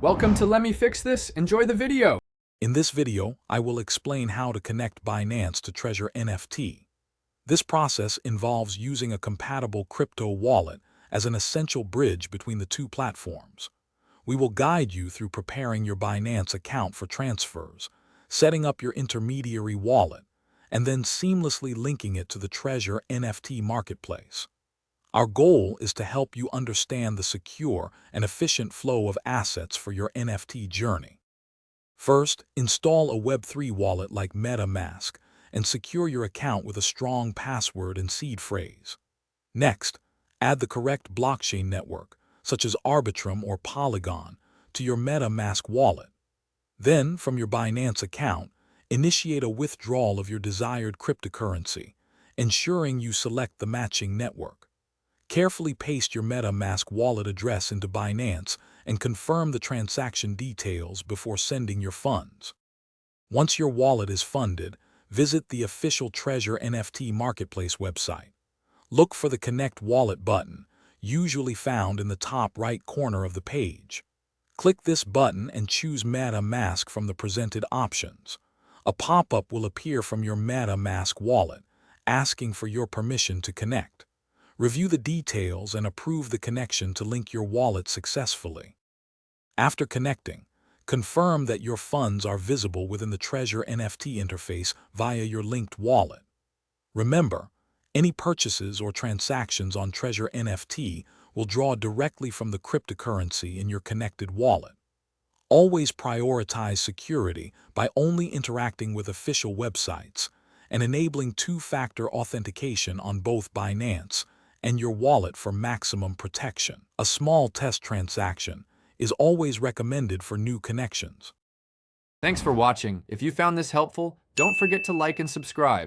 Welcome to Let Me Fix This. Enjoy the video. In this video, I will explain how to connect Binance to Treasure NFT. This process involves using a compatible crypto wallet as an essential bridge between the two platforms. We will guide you through preparing your Binance account for transfers, setting up your intermediary wallet, and then seamlessly linking it to the Treasure NFT marketplace. Our goal is to help you understand the secure and efficient flow of assets for your NFT journey. First, install a Web3 wallet like MetaMask and secure your account with a strong password and seed phrase. Next, add the correct blockchain network, such as Arbitrum or Polygon, to your MetaMask wallet. Then, from your Binance account, initiate a withdrawal of your desired cryptocurrency, ensuring you select the matching network. Carefully paste your MetaMask wallet address into Binance and confirm the transaction details before sending your funds. Once your wallet is funded, visit the official Treasure NFT marketplace website. Look for the Connect Wallet button, usually found in the top right corner of the page. Click this button and choose MetaMask from the presented options. A pop-up will appear from your MetaMask wallet, asking for your permission to connect. Review the details and approve the connection to link your wallet successfully. After connecting, confirm that your funds are visible within the Treasure NFT interface via your linked wallet. Remember, any purchases or transactions on Treasure NFT will draw directly from the cryptocurrency in your connected wallet. Always prioritize security by only interacting with official websites and enabling two-factor authentication on both Binance and your wallet for maximum protection. A small test transaction is always recommended for new connections. Thanks for watching. If you found this helpful, don't forget to like and subscribe.